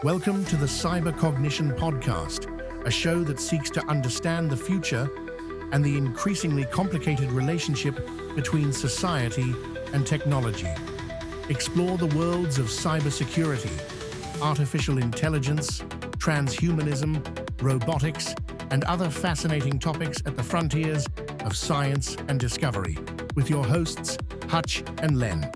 Welcome to the Cyber Cognition Podcast, a show that seeks to understand the future and the increasingly complicated relationship between society and technology. Explore the worlds of cybersecurity, artificial intelligence, transhumanism, robotics, and other fascinating topics at the frontiers of science and discovery, with your hosts, Hutch and Len.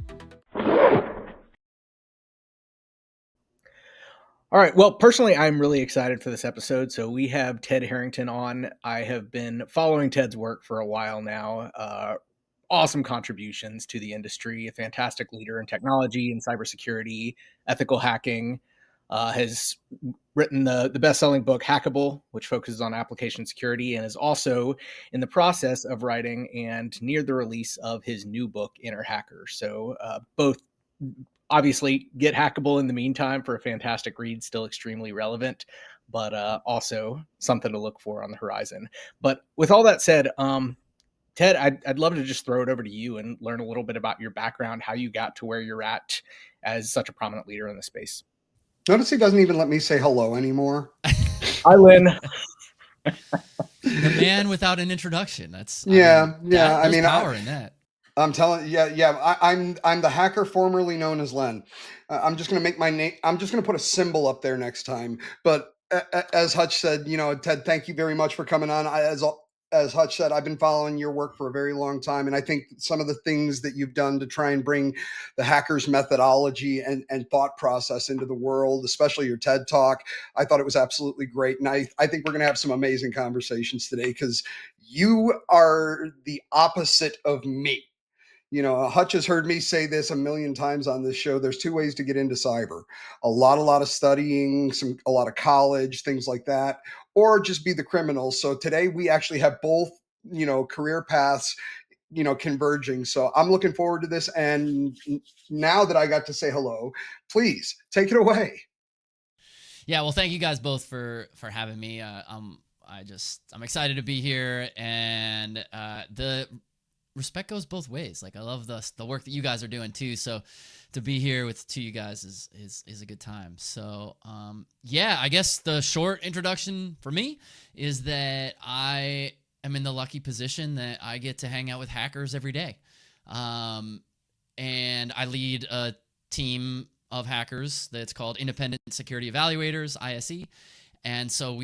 All right. Well, personally, I'm really excited for this episode. So we have Ted Harrington on. I have been following Ted's work for a while now. Awesome contributions to the industry, a fantastic leader in technology and cybersecurity, ethical hacking. Has written the best-selling book Hackable, which focuses on application security, and is also in the process of writing and near the release of his new book, Inner Hacker. So both obviously get Hackable in the meantime for a fantastic read, still extremely relevant, but also something to look for on the horizon. But with all that said, Ted, I'd love to just throw it over to you and learn a little bit about your background, how you got to where you're at as such a prominent leader in the space. Notice he doesn't even let me say hello anymore. Hi, Len. The man without an introduction. There's power in that. I'm telling you, I'm the hacker formerly known as Len. I'm just going to make my name. I'm just going to put a symbol up there next time. But as Hutch said, Ted, thank you very much for coming on. As Hutch said, I've been following your work for a very long time, and I think some of the things that you've done to try and bring the hacker's methodology and thought process into the world, especially your TED Talk, I thought it was absolutely great. And I think we're going to have some amazing conversations today because you are the opposite of me. Hutch has heard me say this a million times on this show. There's two ways to get into cyber: a lot of studying, a lot of college, things like that, or just be the criminal. So today we actually have both, career paths, converging. So I'm looking forward to this. And now that I got to say hello, please take it away. Yeah, well, thank you guys both for having me. I'm excited to be here, and the respect goes both ways. Like, I love the work that you guys are doing too. So to be here with two of you guys is a good time. So I guess the short introduction for me is that I am in the lucky position that I get to hang out with hackers every day. And I lead a team of hackers that's called Independent Security Evaluators, ISE. And so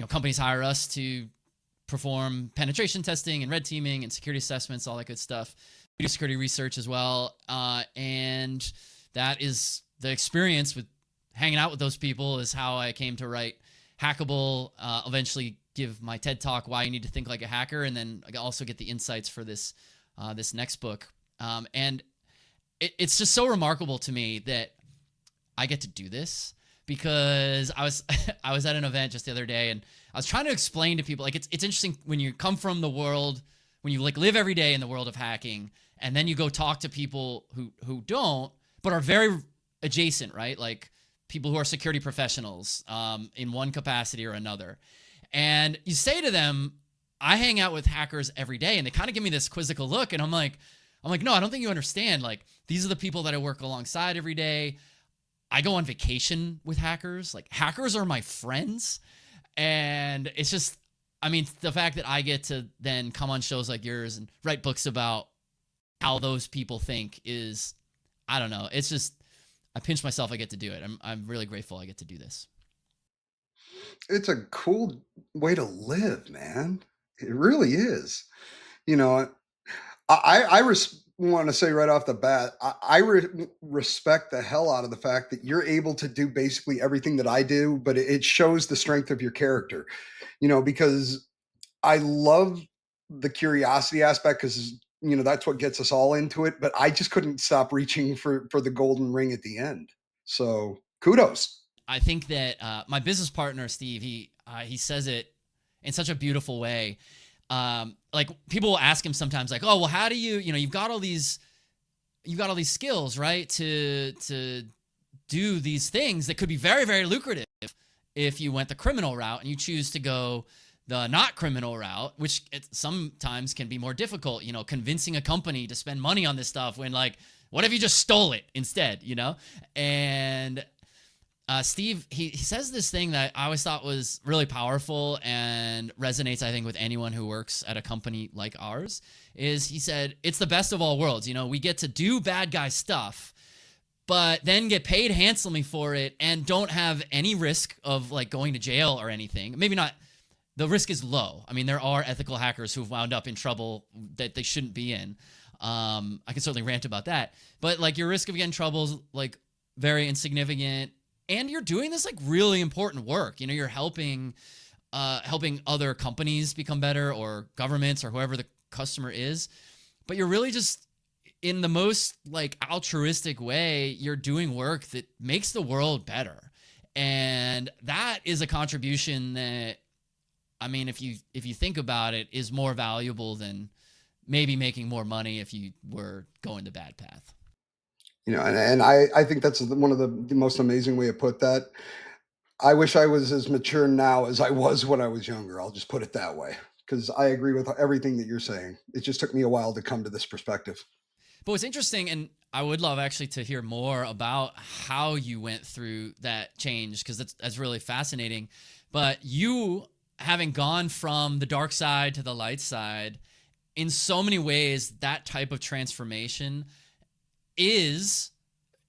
companies hire us to perform penetration testing and red teaming and security assessments, all that good stuff. We do security research as well. And that is the experience with hanging out with those people is how I came to write Hackable, eventually give my TED Talk, Why You Need to Think Like a Hacker, and then I also get the insights for this next book. And it's just so remarkable to me that I get to do this, because I was at an event just the other day, and I was trying to explain to people, like, it's interesting when you come from the world, when you live every day in the world of hacking, and then you go talk to people who don't, but are very adjacent, right? Like people who are security professionals in one capacity or another. And you say to them, I hang out with hackers every day, and they kind of give me this quizzical look, and I'm like, no, I don't think you understand. Like, these are the people that I work alongside every day. I go on vacation with hackers. Like, hackers are my friends. And it's just, the fact that I get to then come on shows like yours and write books about how those people think is, I don't know. It's just, I pinch myself I get to do it. I'm really grateful I get to do this. It's a cool way to live, man. It really is. I want to say right off the bat, I respect the hell out of the fact that you're able to do basically everything that I do, but it shows the strength of your character, because I love the curiosity aspect, because, that's what gets us all into it. But I just couldn't stop reaching for the golden ring at the end. So kudos. I think that my business partner, Steve, he says it in such a beautiful way. Like, people will ask him sometimes, like, oh, well, how do you've got all these skills, right? To do these things that could be very, very lucrative if you went the criminal route, and you choose to go the not criminal route, which sometimes can be more difficult, convincing a company to spend money on this stuff when, like, what if you just stole it instead, And Steve, he says this thing that I always thought was really powerful and resonates, I think, with anyone who works at a company like ours, is he said, it's the best of all worlds. You know, we get to do bad guy stuff, but then get paid handsomely for it and don't have any risk of like going to jail or anything. Maybe not. The risk is low. I mean, there are ethical hackers who've wound up in trouble that they shouldn't be in. I can certainly rant about that, but like your risk of getting in trouble is like very insignificant. And you're doing this like really important work. You know, you're helping other companies become better, or governments, or whoever the customer is. But you're really just, in the most like altruistic way, you're doing work that makes the world better. And that is a contribution that, I mean, if you think about it, is more valuable than maybe making more money if you were going the bad path. You know, and I think that's one of the most amazing way to put that. I wish I was as mature now as I was when I was younger. I'll just put it that way, because I agree with everything that you're saying. It just took me a while to come to this perspective. But what's interesting, and I would love actually to hear more about how you went through that change, because that's really fascinating. But you, having gone from the dark side to the light side, in so many ways, that type of transformation is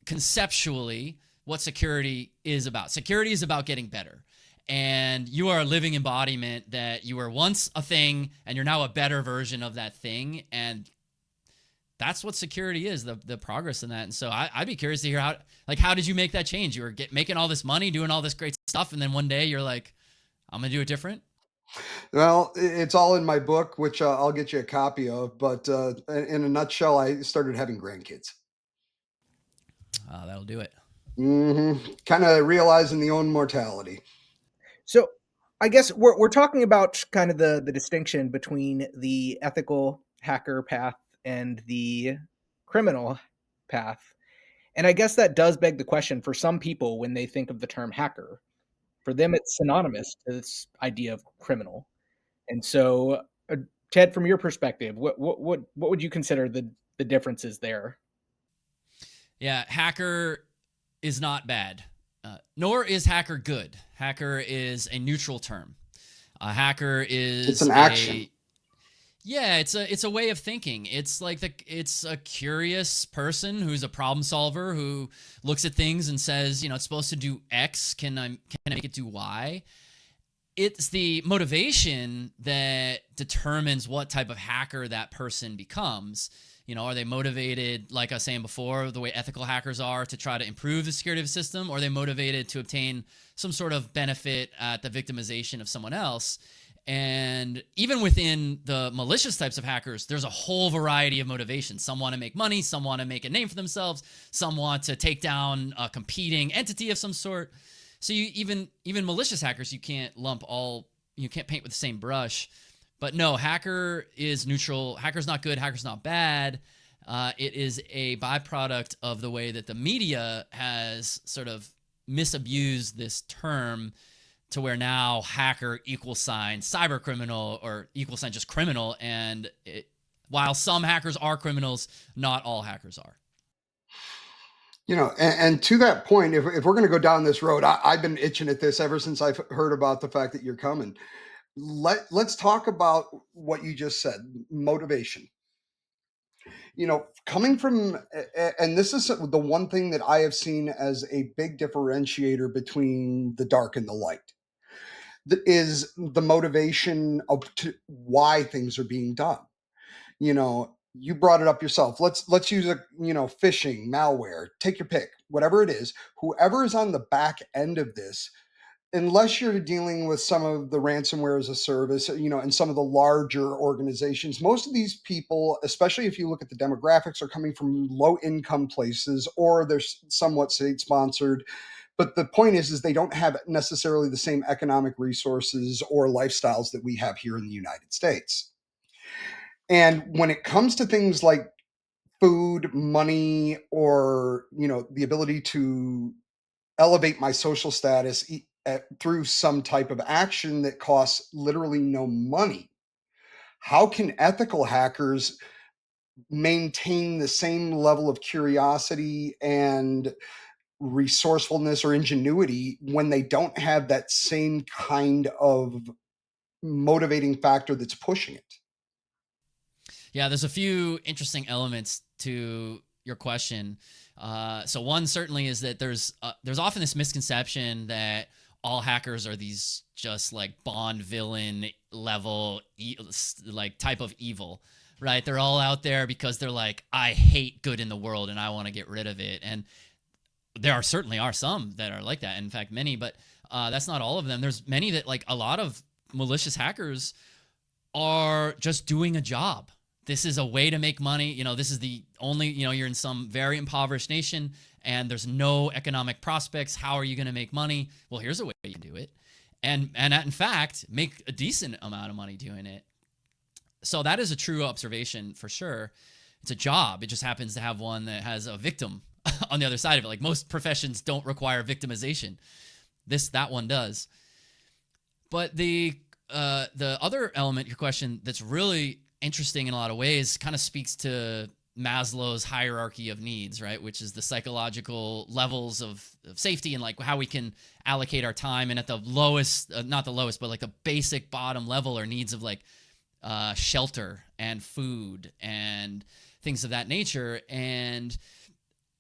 conceptually what security is about. Security is about getting better. And you are a living embodiment that you were once a thing and you're now a better version of that thing. And that's what security is, the progress in that. And so I'd be curious to hear how did you make that change? You were making all this money, doing all this great stuff, and then one day you're like, I'm going to do it different. Well, it's all in my book, which I'll get you a copy of. But in a nutshell, I started having grandkids. That'll do it. Kind of realizing the own mortality. So I guess we're talking about kind of the distinction between the ethical hacker path and the criminal path. And I guess that does beg the question for some people when they think of the term hacker. For them, it's synonymous to this idea of criminal. And so, Ted, from your perspective, what would you consider the differences there? Yeah, hacker is not bad, nor is hacker good. Hacker is a neutral term. Hacker is It's an action. Yeah, it's a way of thinking. It's like it's a curious person who's a problem solver who looks at things and says, you know, it's supposed to do X. Can I make it do Y? It's the motivation that determines what type of hacker that person becomes. You know, are they motivated, like I was saying before, the way ethical hackers are, to try to improve the security of the system, or are they motivated to obtain some sort of benefit at the victimization of someone else? And even within the malicious types of hackers, there's a whole variety of motivations. Some want to make money, some want to make a name for themselves, some want to take down a competing entity of some sort. So you even malicious hackers, you can't paint with the same brush. But no, hacker is neutral. Hacker's not good, hacker's not bad. It is a byproduct of the way that the media has sort of misabused this term, to where now hacker equals sign cyber criminal, or equals sign just criminal. And while some hackers are criminals, not all hackers are. You know, and to that point, if we're going to go down this road, I've been itching at this ever since I've heard about the fact that you're coming. Let's talk about what you just said, motivation. You know, coming from, and this is the one thing that I have seen as a big differentiator between the dark and the light, is the motivation of why things are being done. You know, you brought it up yourself. Let's use phishing, malware, take your pick, whatever it is. Whoever is on the back end of this, unless you're dealing with some of the ransomware as a service, and some of the larger organizations, most of these people, especially if you look at the demographics, are coming from low income places, or they're somewhat state sponsored. But the point is they don't have necessarily the same economic resources or lifestyles that we have here in the United States. And when it comes to things like food, money, or, the ability to elevate my social status through some type of action that costs literally no money, how can ethical hackers maintain the same level of curiosity and resourcefulness or ingenuity when they don't have that same kind of motivating factor that's pushing it. Yeah, there's a few interesting elements to your question. So one certainly is that there's often this misconception that all hackers are these just like Bond villain level like type of evil, right? They're all out there because they're like, I hate good in the world and I want to get rid of it. And there certainly are some that are like that. In fact, many, but that's not all of them. There's many that, like, a lot of malicious hackers are just doing a job. This is a way to make money. You know, this is the only, you know, you're in some very impoverished nation and there's no economic prospects. How are you going to make money? Well, here's a way you do it. And in fact, make a decent amount of money doing it. So that is a true observation for sure. It's a job. It just happens to have one that has a victim on the other side of it. Like, most professions don't require victimization. That one does. But the other element, your question, that's really interesting in a lot of ways, kind of speaks to Maslow's hierarchy of needs, right? Which is the psychological levels of safety and like how we can allocate our time. And at the lowest, not the lowest, but like the basic bottom level are needs of like shelter and food and things of that nature. And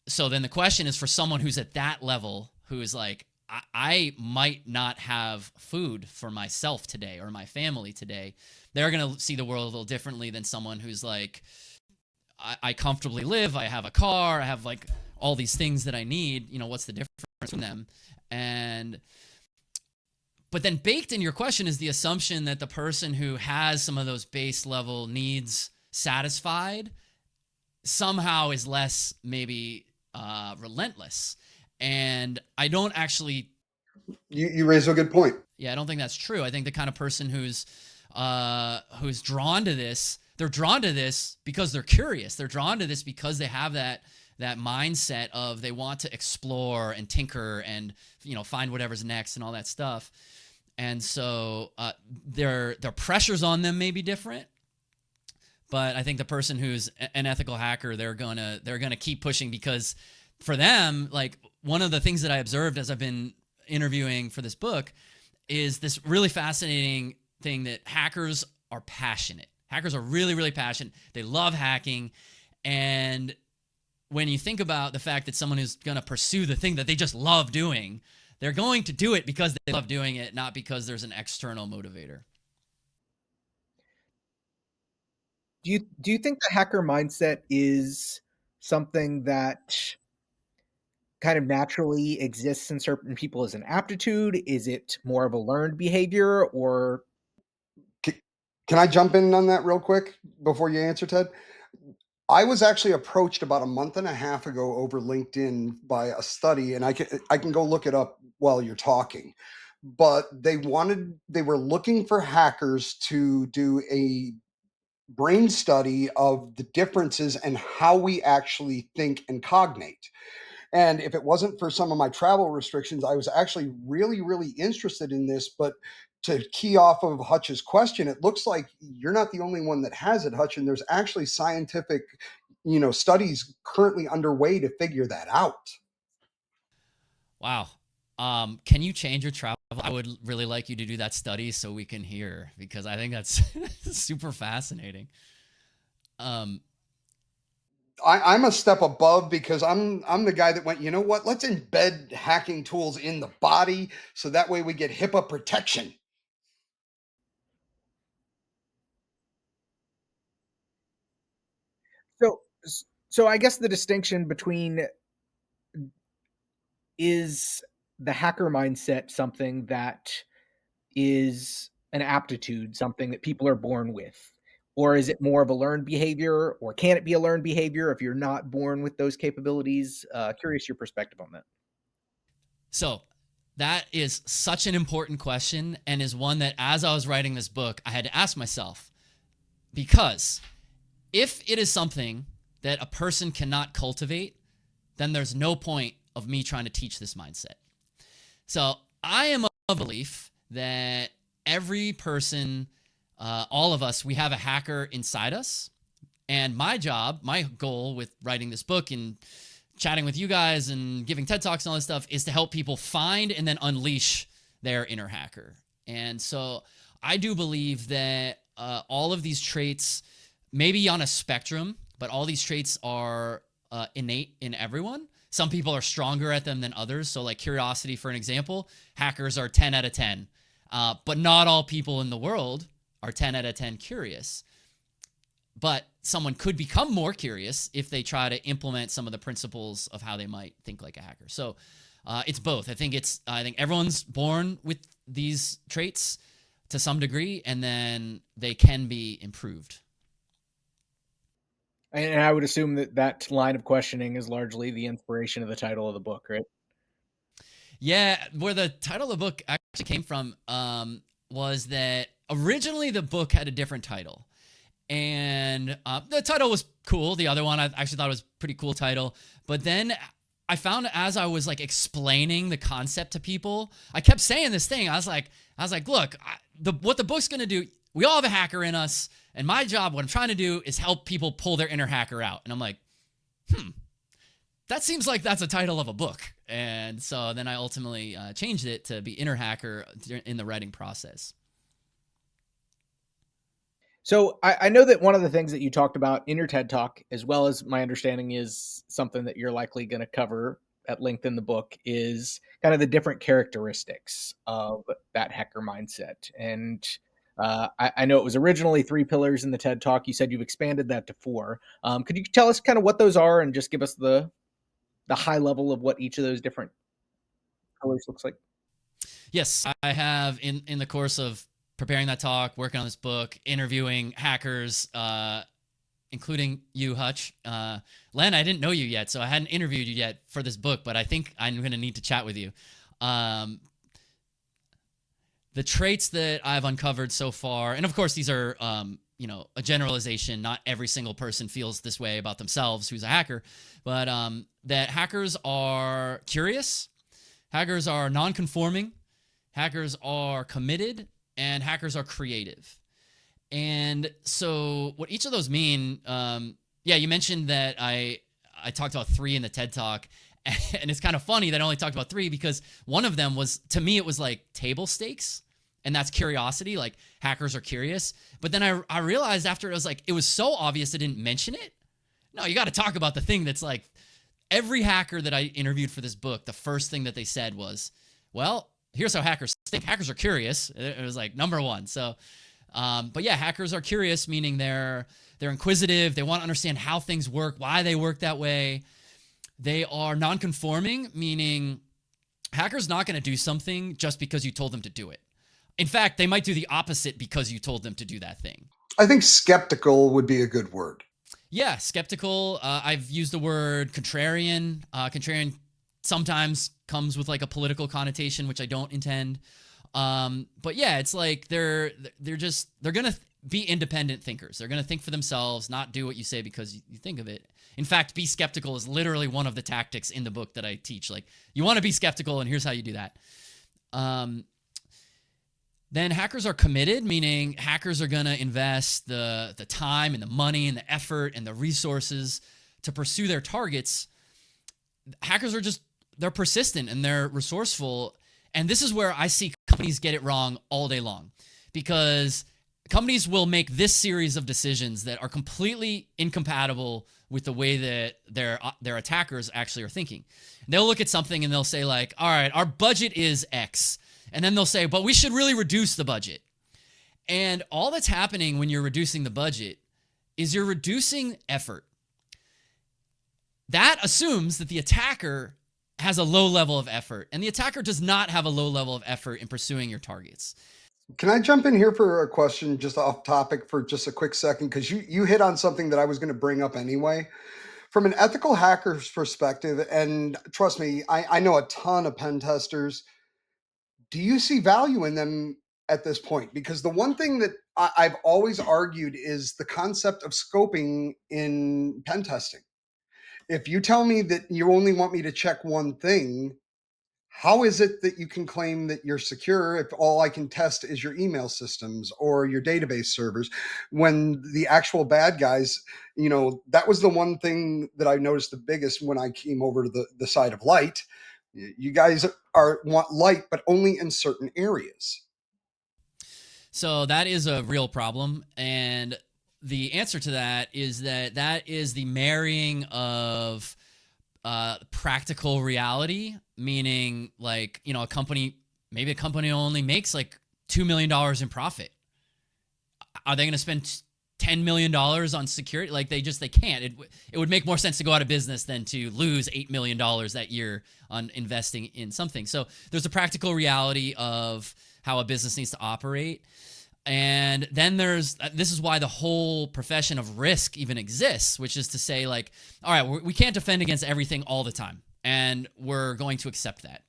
so then the question is, for someone who's at that level, who is like, I might not have food for myself today or my family today, they're going to see the world a little differently than someone who's like, I comfortably live, I have a car, I have like all these things that I need. You know, what's the difference between them? But then baked in your question is the assumption that the person who has some of those base level needs satisfied somehow is less maybe relentless. And I don't actually. You raise a good point. Yeah, I don't think that's true. I think the kind of person who's drawn to this, they're drawn to this because they're curious. They're drawn to this because they have that mindset of they want to explore and tinker and, you know, find whatever's next and all that stuff. And so their pressures on them may be different. But I think the person who's an ethical hacker, they're gonna keep pushing, because for them, like, one of the things that I observed as I've been interviewing for this book is this really fascinating thing that hackers are passionate. Hackers are really, really passionate. They love hacking. And when you think about the fact that someone who's going to pursue the thing that they just love doing, they're going to do it because they love doing it, not because there's an external motivator. Do you think the hacker mindset is something that kind of naturally exists in certain people as an aptitude? Is it more of a learned behavior, or? Can I jump in on that real quick before you answer, Ted? I was actually approached about a month and a half ago over LinkedIn by a study, and I can go look it up while you're talking. But they were looking for hackers to do a brain study of the differences and how we actually think and cognate. And if it wasn't for some of my travel restrictions, I was actually really, really interested in this. But to key off of Hutch's question, it looks like you're not the only one that has it, Hutch, and there's actually scientific, studies currently underway to figure that out. Wow. Can you change your travel? I would really like you to do that study so we can hear, because I think that's super fascinating. I'm a step above, because I'm the guy that went, you know what? Let's embed hacking tools in the body so that way we get HIPAA protection. So I guess the distinction between, is the hacker mindset something that is an aptitude, something that people are born with? Or is it more of a learned behavior, or can it be a learned behavior if you're not born with those capabilities? Curious your perspective on that. So that is such an important question, and is one that, as I was writing this book, I had to ask myself, because if it is something that a person cannot cultivate, then there's no point of me trying to teach this mindset. So I am of belief that every person, all of us, we have a hacker inside us. And my goal with writing this book and chatting with you guys and giving TED Talks and all this stuff is to help people find and then unleash their inner hacker. And so I do believe that all of these traits, maybe on a spectrum, but all these traits are innate in everyone. Some people are stronger at them than others. So like curiosity, for an example, hackers are 10 out of 10. But not all people in the world are 10 out of 10 curious. But someone could become more curious if they try to implement some of the principles of how they might think like a hacker. So it's both. I think everyone's born with these traits to some degree, and then they can be improved. And I would assume that line of questioning is largely the inspiration of the title of the book, right? Yeah, where the title of the book actually came from was that originally the book had a different title. And the title was cool. The other one I actually thought was a pretty cool title. But then I found as I was like explaining the concept to people, I kept saying this thing. I was like, look, what the book's going to do, we all have a hacker in us. And my job, what I'm trying to do is help people pull their inner hacker out. And I'm like, that seems like that's a title of a book. And so then I ultimately changed it to be Inner Hacker in the writing process. So I know that one of the things that you talked about in your TED Talk, as well as my understanding is something that you're likely going to cover at length in the book, is kind of the different characteristics of that hacker mindset. And I know it was originally 3 pillars in the TED Talk. You said you've expanded that to 4. Could you tell us kind of what those are and just give us the high level of what each of those different pillars looks like? Yes, I have in the course of preparing that talk, working on this book, interviewing hackers, including you, Hutch. Len, I didn't know you yet, so I hadn't interviewed you yet for this book, but I think I'm going to need to chat with you. The traits that I've uncovered so far, and of course these are a generalization. Not every single person feels this way about themselves who's a hacker, but that hackers are curious, hackers are non-conforming, hackers are committed, and hackers are creative. And so what each of those mean, you mentioned that I talked about 3 in the TED Talk, and it's kind of funny that I only talked about 3 because one of them was, to me, it was like table stakes, and that's curiosity, like hackers are curious. But then I realized after it was so obvious I didn't mention it. No, you got to talk about the thing that's like, every hacker that I interviewed for this book, the first thing that they said was, well, here's how hackers think. Hackers are curious. It was like number 1. So, but yeah, hackers are curious, meaning they're inquisitive. They want to understand how things work, why they work that way. They are non-conforming, meaning hackers not going to do something just because you told them to do it. In fact, they might do the opposite because you told them to do that thing. I think skeptical would be a good word. Yeah, skeptical. I've used the word contrarian. Contrarian sometimes comes with like a political connotation, which I don't intend. But yeah, it's like they're gonna be independent thinkers. They're gonna think for themselves, not do what you say because you think of it. In fact, be skeptical is literally one of the tactics in the book that I teach. Like, you want to be skeptical, and here's how you do that. Then hackers are committed, meaning hackers are going to invest the time and the money and the effort and the resources to pursue their targets. Hackers are they're persistent and they're resourceful. And this is where I see companies get it wrong all day long, because companies will make this series of decisions that are completely incompatible with the way that their attackers actually are thinking. They'll look at something and they'll say like, all right, our budget is X. And then they'll say, but we should really reduce the budget. And all that's happening when you're reducing the budget is you're reducing effort. That assumes that the attacker has a low level of effort, and the attacker does not have a low level of effort in pursuing your targets. Can I jump in here for a question just off topic for just a quick second? Because you hit on something that I was going to bring up anyway. From an ethical hacker's perspective, and trust me, I know a ton of pen testers. Do you see value in them at this point? Because the one thing that I've always argued is the concept of scoping in pen testing. If you tell me that you only want me to check one thing, how is it that you can claim that you're secure if all I can test is your email systems or your database servers, when the actual bad guys, that was the one thing that I noticed the biggest when I came over to the side of light. You guys want light, but only in certain areas. So that is a real problem. And the answer to that is that is the marrying of practical reality, meaning like, a company only makes like $2 million in profit. Are they going to spend $10 million on security? Like they can't. It would make more sense to go out of business than to lose $8 million that year on investing in something. So there's a practical reality of how a business needs to operate. And then this is why the whole profession of risk even exists, which is to say, like, all right, we can't defend against everything all the time, and we're going to accept that.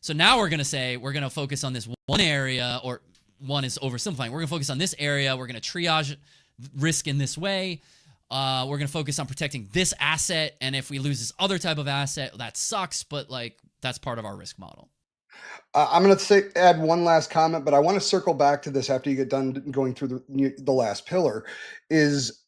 So now we're going to say we're going to focus on this one area, or one is oversimplifying. We're going to focus on this area. We're going to triage risk in this way. We're going to focus on protecting this asset, and if we lose this other type of asset, that sucks, but like that's part of our risk model. I'm going to add one last comment, but I want to circle back to this after you get done going through the last pillar. Is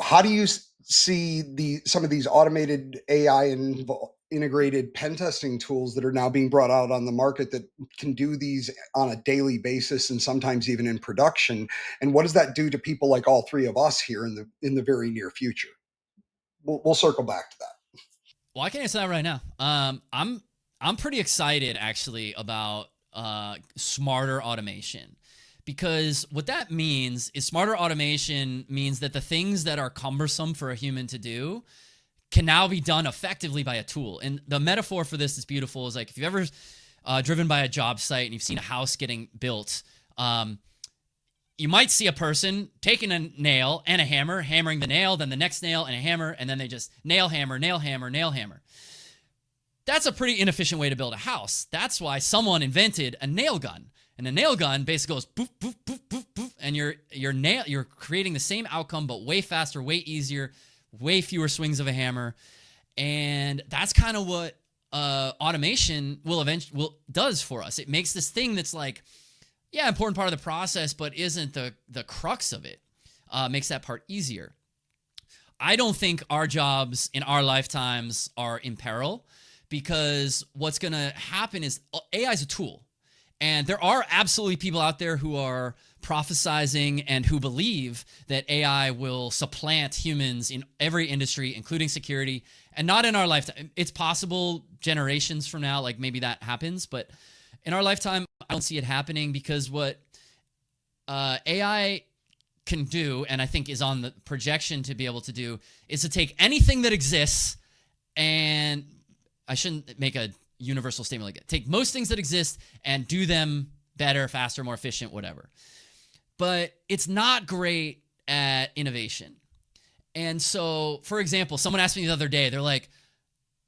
how do you see some of these automated AI and integrated pen testing tools that are now being brought out on the market that can do these on a daily basis and sometimes even in production? And what does that do to people like all three of us here in the very near future? We'll circle back to that. Well, I can answer that right now. I'm pretty excited actually about smarter automation, because what that means is smarter automation means that the things that are cumbersome for a human to do can now be done effectively by a tool. And the metaphor for this is beautiful. Is like if you've ever driven by a job site and you've seen a house getting built, you might see a person taking a nail and a hammer, hammering the nail, then the next nail and a hammer, and then they just nail, hammer, nail, hammer, nail, hammer. That's a pretty inefficient way to build a house. That's why someone invented a nail gun. And a nail gun basically goes poof, poof, poof, poof, poof, and you're creating the same outcome, but way faster, way easier, way fewer swings of a hammer. And that's kind of what automation does for us. It makes this thing that's like, yeah, important part of the process, but isn't the crux of it. Makes that part easier. I don't think our jobs in our lifetimes are in peril, because what's going to happen is AI is a tool. And there are absolutely people out there who are prophesizing and who believe that AI will supplant humans in every industry, including security, and not in our lifetime. It's possible generations from now, like maybe that happens, but in our lifetime, I don't see it happening, because what AI can do, and I think is on the projection to be able to do, is to take anything that exists, and I shouldn't make a universal statement like that. Take most things that exist and do them better, faster, more efficient, whatever. But it's not great at innovation. And so, for example, someone asked me the other day,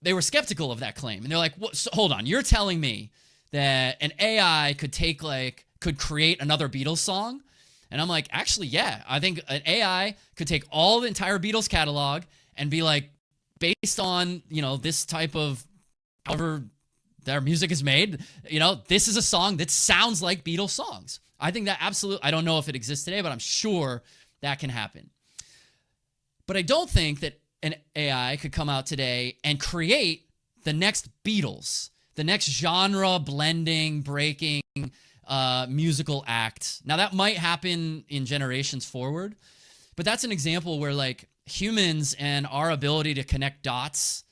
they were skeptical of that claim. And they're like, so, hold on, you're telling me that an AI could create another Beatles song? And I'm like, actually, yeah. I think an AI could take all the entire Beatles catalog and be like, based on, this type of, however their music is made, this is a song that sounds like Beatles songs. I think that absolutely, I don't know if it exists today, but I'm sure that can happen. But I don't think that an AI could come out today and create the next Beatles, the next genre blending, breaking musical act. Now that might happen in generations forward, but that's an example where like humans and our ability to connect dots,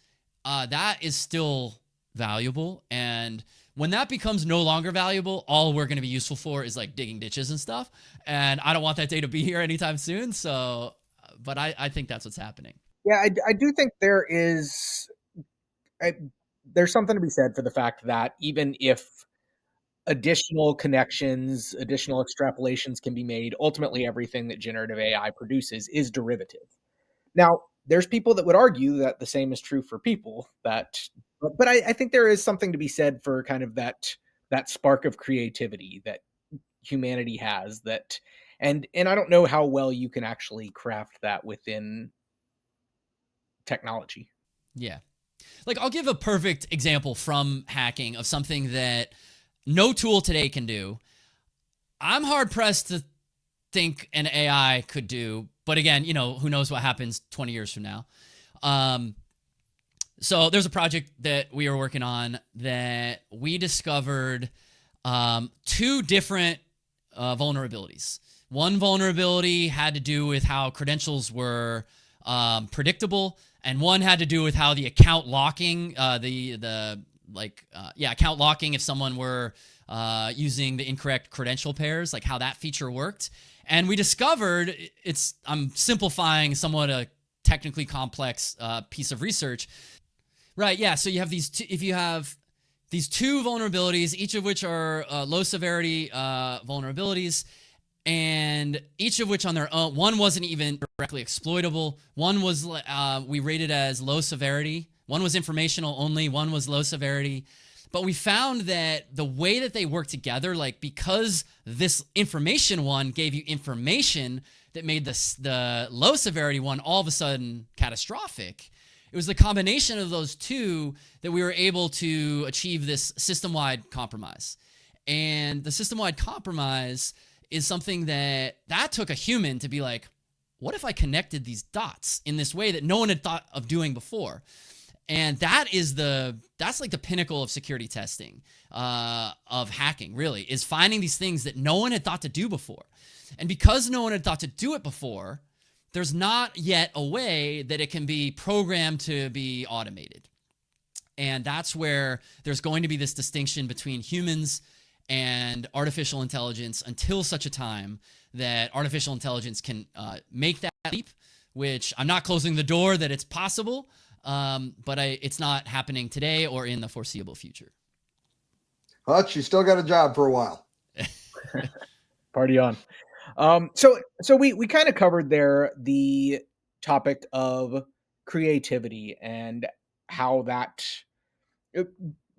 that is still valuable. And when that becomes no longer valuable, all we're going to be useful for is like digging ditches and stuff. And I don't want that day to be here anytime soon. So, but I think that's what's happening. Yeah, I do think there's something to be said for the fact that even if additional connections, additional extrapolations can be made, ultimately everything that generative AI produces is derivative. Now, there's people that would argue that the same is true for people, but I think there is something to be said for kind of that spark of creativity that humanity has, that and I don't know how well you can actually craft that within technology. Yeah. Like, I'll give a perfect example from hacking of something that no tool today can do. I'm hard pressed to think an AI could do, but again, who knows what happens 20 years from now. So there's a project that we were working on that we discovered two different vulnerabilities. One vulnerability had to do with how credentials were predictable, and one had to do with how the account locking, account locking if someone were using the incorrect credential pairs, like how that feature worked. And we discovered, I'm simplifying somewhat a technically complex piece of research. Right, yeah, so you have if you have these two vulnerabilities, each of which are low severity vulnerabilities, and each of which on their own, one wasn't even directly exploitable. One was we rated as low severity. One was informational only. One was low severity. But we found that the way that they work together, like because this information one gave you information that made the low severity one all of a sudden catastrophic. It was the combination of those two that we were able to achieve this system-wide compromise. And the system-wide compromise is something that took a human to be like, what if I connected these dots in this way that no one had thought of doing before? And that's like the pinnacle of security testing, of hacking, really, is finding these things that no one had thought to do before. And because no one had thought to do it before, there's not yet a way that it can be programmed to be automated. And that's where there's going to be this distinction between humans and artificial intelligence until such a time that artificial intelligence can make that leap, which I'm not closing the door that it's possible, but it's not happening today or in the foreseeable future. Hutch, you still got a job for a while. Party on. So we kind of covered there the topic of creativity and how that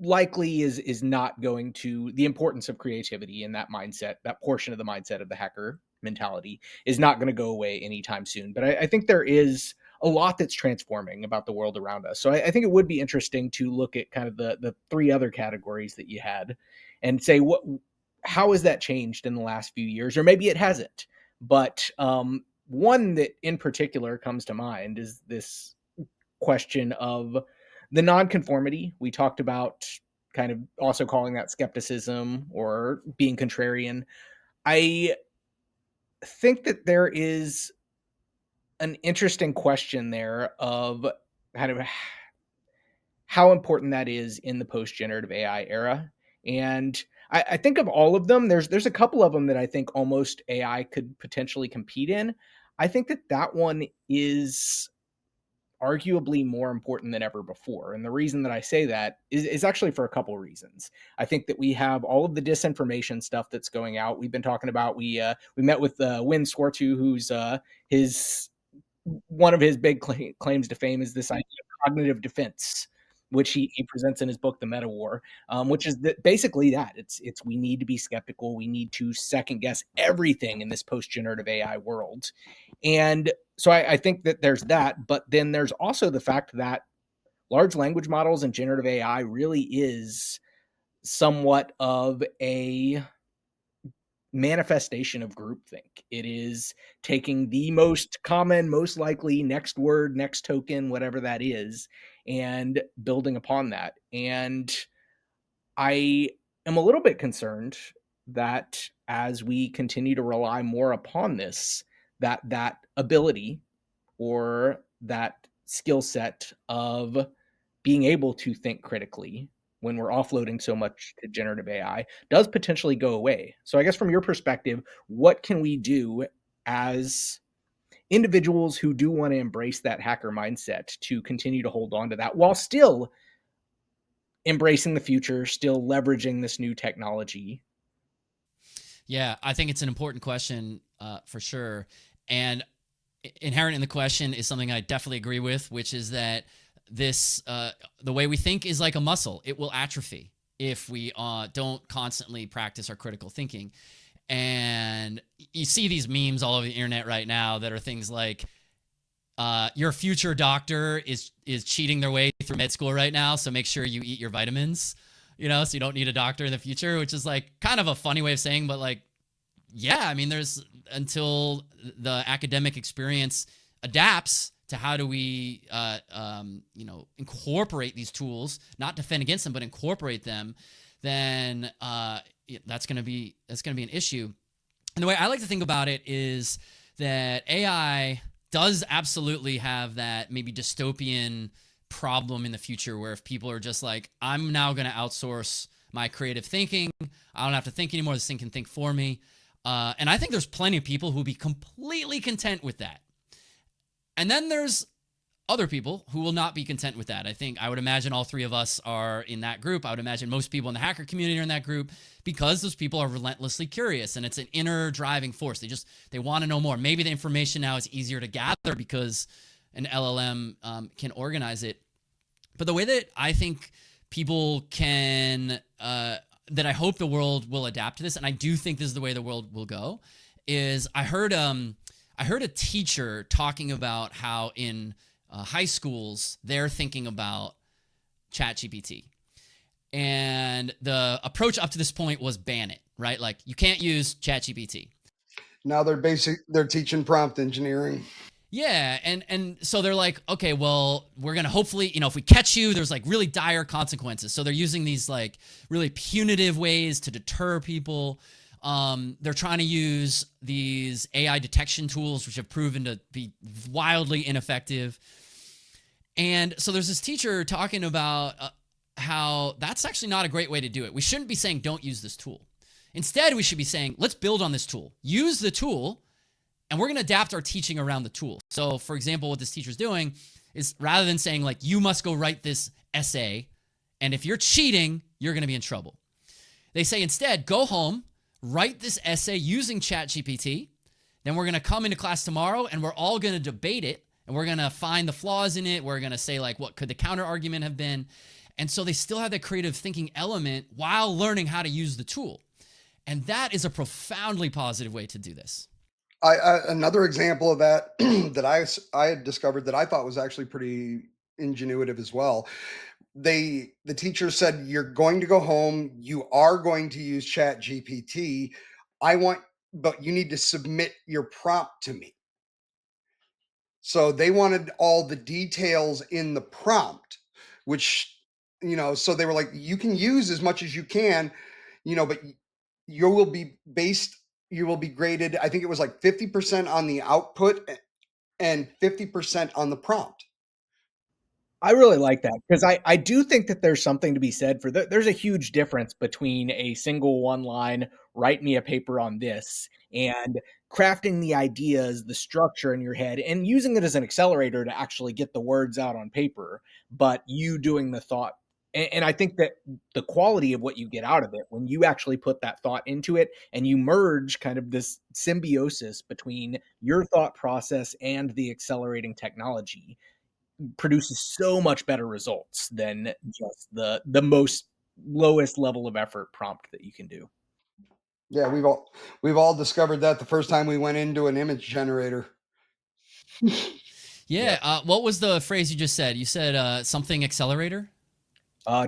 likely is not going to, the importance of creativity in that mindset, that portion of the mindset of the hacker mentality is not going to go away anytime soon. But I think there is a lot that's transforming about the world around us. So I think it would be interesting to look at kind of the three other categories that you had and say, how has that changed in the last few years? Or maybe it hasn't. But one that in particular comes to mind is this question of the nonconformity. We talked about kind of also calling that skepticism or being contrarian. I think that there is an interesting question there of kind of how important that is in the post-generative AI era. And I think of all of them, there's a couple of them that I think almost AI could potentially compete in. I think that one is arguably more important than ever before. And the reason that I say that is actually for a couple of reasons. I think that we have all of the disinformation stuff that's going out. We've been talking about, we met with Win Swartu, who's one of his big claims to fame is this idea of cognitive defense, which he presents in his book, The Meta War, which is basically that. It's we need to be skeptical. We need to second guess everything in this post-generative AI world. And so I think that there's that, but then there's also the fact that large language models and generative AI really is somewhat of a manifestation of groupthink. It is taking the most common, most likely, next word, next token, whatever that is, and building upon that. And I am a little bit concerned that as we continue to rely more upon this, that ability or that skill set of being able to think critically when we're offloading so much to generative AI does potentially go away. So I guess from your perspective, what can we do as individuals who do want to embrace that hacker mindset to continue to hold on to that while still embracing the future, still leveraging this new technology? Yeah, I think it's an important question for sure. And inherent in the question is something I definitely agree with, which is that this the way we think is like a muscle. It will atrophy if we don't constantly practice our critical thinking. And you see these memes all over the internet right now that are things like, your future doctor is cheating their way through med school right now, so make sure you eat your vitamins, so you don't need a doctor in the future, which is like kind of a funny way of saying, but like, yeah, I mean, there's until the academic experience adapts to how do we, incorporate these tools, not defend against them, but incorporate them, then that's going to be an issue. And the way I like to think about it is that AI does absolutely have that maybe dystopian problem in the future where if people are just like, I'm now going to outsource my creative thinking, I don't have to think anymore, this thing can think for me. And I think there's plenty of people who will be completely content with that. And then there's other people who will not be content with that. I would imagine all three of us are in that group. I would imagine most people in the hacker community are in that group because those people are relentlessly curious and it's an inner driving force. They want to know more. Maybe the information now is easier to gather because an LLM can organize it. But the way that I think people can, that I hope the world will adapt to this, and I do think this is the way the world will go, is I heard a teacher talking about how in high schools they're thinking about ChatGPT, and the approach up to this point was ban it, right? Like you can't use ChatGPT. Now they're teaching prompt engineering. Yeah, and so they're like, okay, well, we're gonna hopefully, if we catch you, there's like really dire consequences. So they're using these like really punitive ways to deter people. They're trying to use these AI detection tools, which have proven to be wildly ineffective. And so there's this teacher talking about how that's actually not a great way to do it. We shouldn't be saying don't use this tool. Instead, we should be saying let's build on this tool, use the tool, and we're going to adapt our teaching around the tool. So, for example, what this teacher's doing is rather than saying like you must go write this essay, and if you're cheating, you're going to be in trouble. They say instead, go home, write this essay using ChatGPT. Then we're going to come into class tomorrow and we're all going to debate it and we're going to find the flaws in it. We're going to say like, what could the counter argument have been? And so they still have that creative thinking element while learning how to use the tool. And that is a profoundly positive way to do this. Another example of that that I had discovered that I thought was actually pretty ingenuitive as well. The teacher said, you're going to go home, you are going to use Chat GPT. But you need to submit your prompt to me. So they wanted all the details in the prompt, which, so they were like, you can use as much as you can, but you will be graded, I think it was like 50% on the output and 50% on the prompt. I really like that because I do think that there's something to be said for there's a huge difference between a single one line, write me a paper on this, and crafting the ideas, the structure in your head and using it as an accelerator to actually get the words out on paper, but you doing the thought. And I think that the quality of what you get out of it when you actually put that thought into it and you merge kind of this symbiosis between your thought process and the accelerating technology produces so much better results than just the most lowest level of effort prompt that you can do. Yeah, we've all discovered that the first time we went into an image generator. Yeah. Yep. What was the phrase you just said? You said something accelerator? I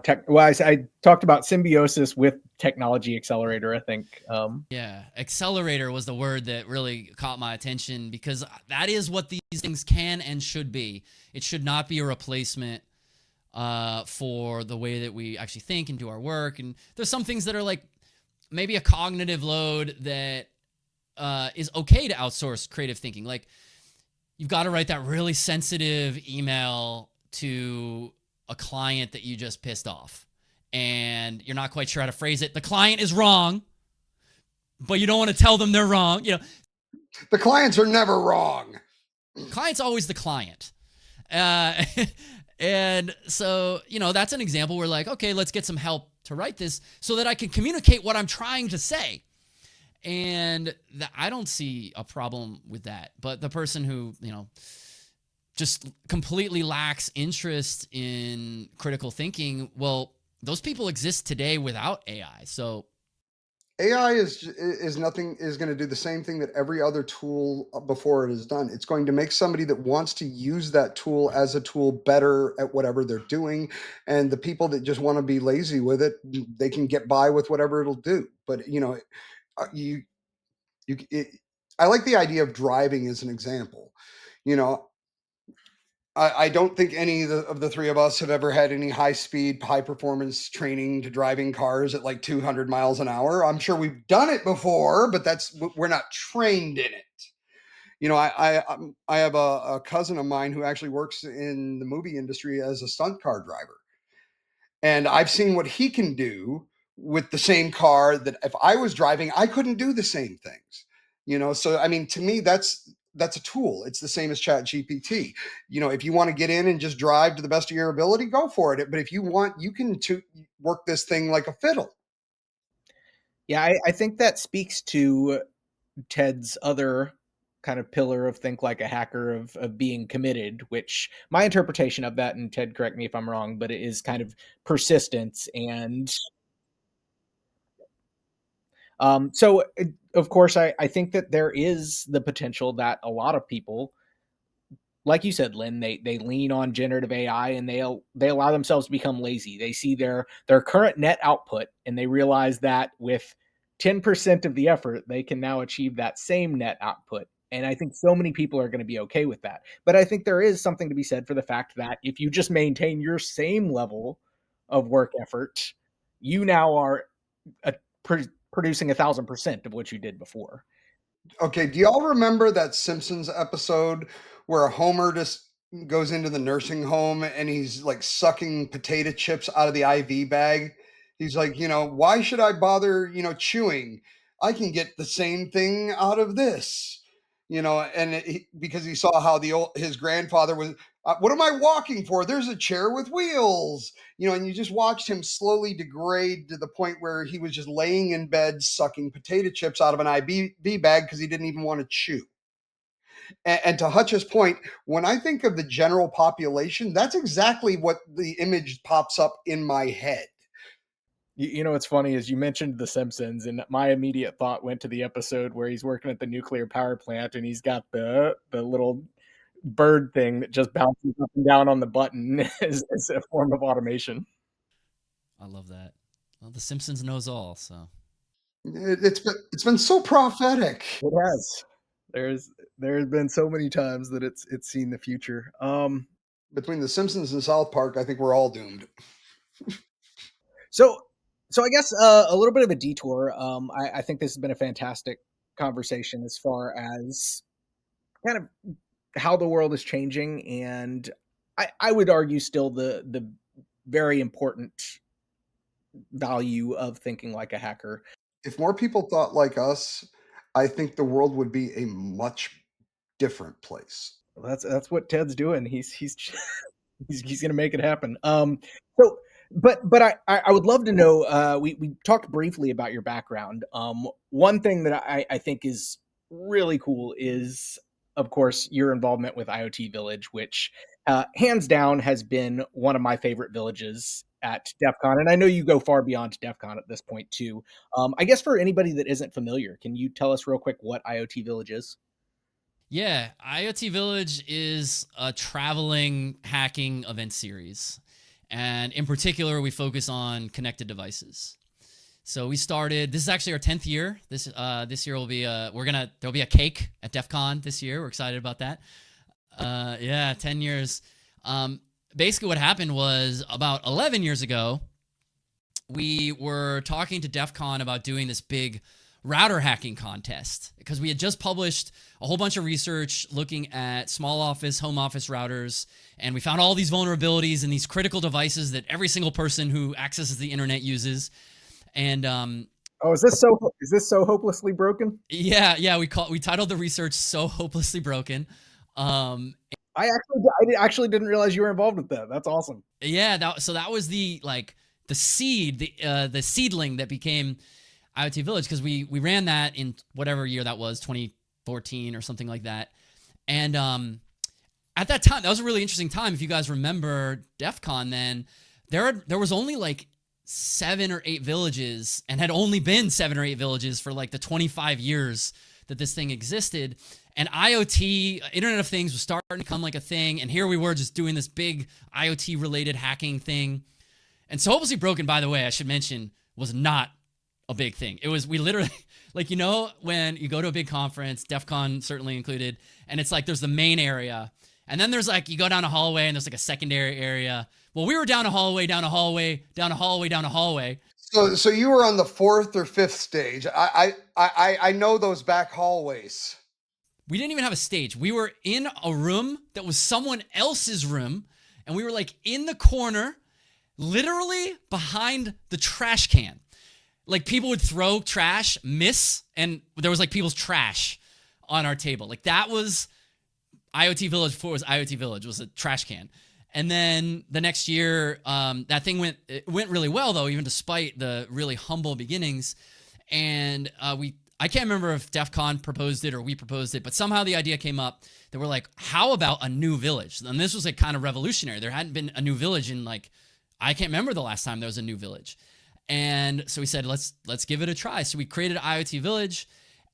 talked about symbiosis with technology accelerator, I think. Yeah, accelerator was the word that really caught my attention because that is what these things can and should be. It should not be a replacement for the way that we actually think and do our work. And there's some things that are like maybe a cognitive load that is okay to outsource creative thinking. Like you've got to write that really sensitive email to a client that you just pissed off and you're not quite sure how to phrase it. The client is wrong, but you don't want to tell them they're wrong. The clients are never wrong. Client's always the client. And so, that's an example where like, okay, let's get some help to write this so that I can communicate what I'm trying to say. And I don't see a problem with that. But the person who, just completely lacks interest in critical thinking, well, those people exist today without AI. So AI is nothing is going to do the same thing that every other tool before it has done. It's going to make somebody that wants to use that tool as a tool better at whatever they're doing, and the people that just want to be lazy with it, they can get by with whatever it'll do. But you you it, I like the idea of driving as an example. You know, I don't think any of the three of us have ever had any high speed, high performance training to driving cars at like 200 miles an hour. I'm sure we've done it before, but we're not trained in it. I have a cousin of mine who actually works in the movie industry as a stunt car driver, and I've seen what he can do with the same car that if I was driving, I couldn't do the same things. So I mean, to me, that's a tool. It's the same as Chat GPT. If you want to get in and just drive to the best of your ability, go for it. But if you want, you can work this thing like a fiddle. Yeah, I think that speaks to Ted's other kind of pillar of think like a hacker of being committed, which my interpretation of that, and Ted, correct me if I'm wrong, but it is kind of persistence. And so, of course, I think that there is the potential that a lot of people, like you said, Len, they lean on generative AI and they allow themselves to become lazy. They see their current net output and they realize that with 10% of the effort, they can now achieve that same net output. And I think so many people are going to be okay with that. But I think there is something to be said for the fact that if you just maintain your same level of work effort, you now are a, producing 1,000% of what you did before. Okay, do y'all remember that Simpsons episode where Homer just goes into the nursing home and he's like sucking potato chips out of the IV bag? He's like, why should I bother, chewing? I can get the same thing out of this. Because he saw how his grandfather was, what am I walking for? There's a chair with wheels. And you just watched him slowly degrade to the point where he was just laying in bed sucking potato chips out of an IV bag because he didn't even want to chew. And to Hutch's point, when I think of the general population, that's exactly what the image pops up in my head. You know what's funny is you mentioned The Simpsons, and my immediate thought went to the episode where he's working at the nuclear power plant, and he's got the little bird thing that just bounces up and down on the button as a form of automation. I love that. Well, The Simpsons knows all, so It's been so prophetic. It has. There's been so many times that it's seen the future. Between The Simpsons and South Park, I think we're all doomed. So I guess a little bit of a detour. I think this has been a fantastic conversation as far as kind of how the world is changing, and I would argue still the very important value of thinking like a hacker. If more people thought like us, I think the world would be a much different place. Well, that's what Ted's doing. He's he's gonna make it happen. So but I would love to know. We talked briefly about your background. One thing that I think is really cool is, of course, your involvement with IoT Village, which hands down has been one of my favorite villages at DEFCON. And I know you go far beyond DEFCON at this point too. I guess for anybody that isn't familiar, can you tell us real quick what IoT Village is? yeah, IoT Village is a traveling hacking event series. And in particular, we focus on connected devices. So we started, this is actually our 10th year. This year will be there'll be a cake at DEF CON this year. We're excited about that. Yeah, 10 years. Basically what happened was about 11 years ago, we were talking to DEF CON about doing this big router hacking contest because we had just published a whole bunch of research looking at small office, home office routers, and we found all these vulnerabilities in these critical devices that every single person who accesses the internet uses. And is this so hopelessly broken? Yeah, we titled the research "So Hopelessly Broken." I actually didn't realize you were involved with that. That's awesome. Yeah, that was the seed, the seedling that became IoT Village, because we ran that in whatever year that was, 2014 or something like that. And at that time, that was a really interesting time. If you guys remember DEF CON, then there was only like 7 or 8 villages and had only been 7 or 8 villages for like the 25 years that this thing existed. And IoT, Internet of Things, was starting to become like a thing. And here we were just doing this big IoT related hacking thing. And So Hopelessly Broken, by the way, I should mention, was not a big thing. It was, we literally, like, you know, when you go to a big conference, DEFCON certainly included, and it's like there's the main area. And then there's like, you go down a hallway and there's like a secondary area. Well, we were down a hallway, down a hallway, down a hallway, down a hallway. So you were on the 4th or 5th stage. I know those back hallways. We didn't even have a stage. We were in a room that was someone else's room, and we were like in the corner, literally behind the trash can. Like people would throw trash, miss, and there was like people's trash on our table. Like that was IoT Village before it was IoT Village. It was a trash can. And then the next year, that thing went really well though, even despite the really humble beginnings. And I can't remember if DEFCON proposed it or we proposed it, but somehow the idea came up that we're like, how about a new village? And this was like kind of revolutionary. There hadn't been a new village in like, I can't remember the last time there was a new village. And so we said, let's give it a try. So we created IoT Village,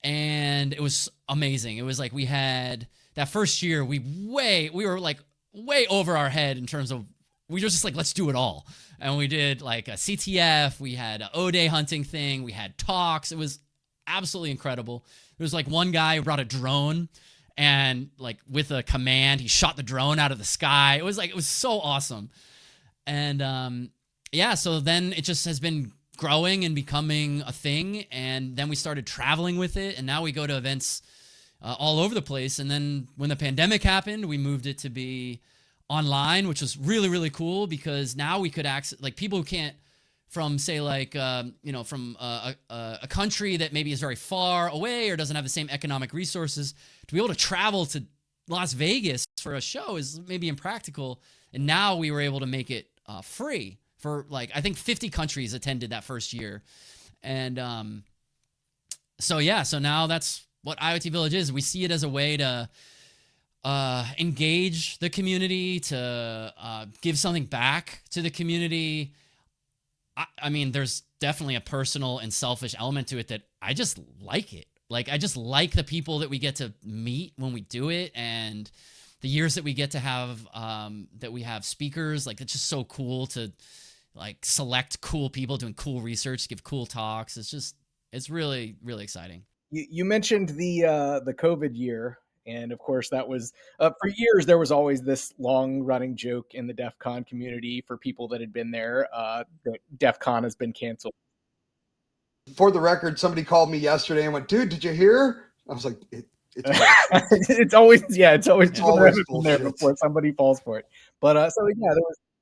and it was amazing. It was like we had that first year, we were like way over our head in terms of, we were just like, let's do it all. And we did like a CTF, we had an O-Day hunting thing, we had talks. It was absolutely incredible. There was like one guy who brought a drone, and like with a command, he shot the drone out of the sky. It was so awesome. And yeah, so then it just has been growing and becoming a thing. And then we started traveling with it. And now we go to events all over the place. And then when the pandemic happened, we moved it to be online, which was really, really cool, because now we could access, like, people who can't, from say like, from a country that maybe is very far away or doesn't have the same economic resources, to be able to travel to Las Vegas for a show is maybe impractical. And now we were able to make it free for, like, I think 50 countries attended that first year. And so now that's what IoT Village is. We see it as a way to engage the community, to give something back to the community. I mean, there's definitely a personal and selfish element to it that I just like it. Like, I just like the people that we get to meet when we do it, and the years that we get to have, that we have speakers. Like, it's just so cool to like select cool people doing cool research, give cool talks. It's really, really exciting. You mentioned the COVID year, and of course that was for years there was always this long running joke in the DEF CON community for people that had been there that DEF CON has been canceled. For the record, somebody called me yesterday and went, "Dude, did you hear?" I was like, it's always been there before somebody falls for it. But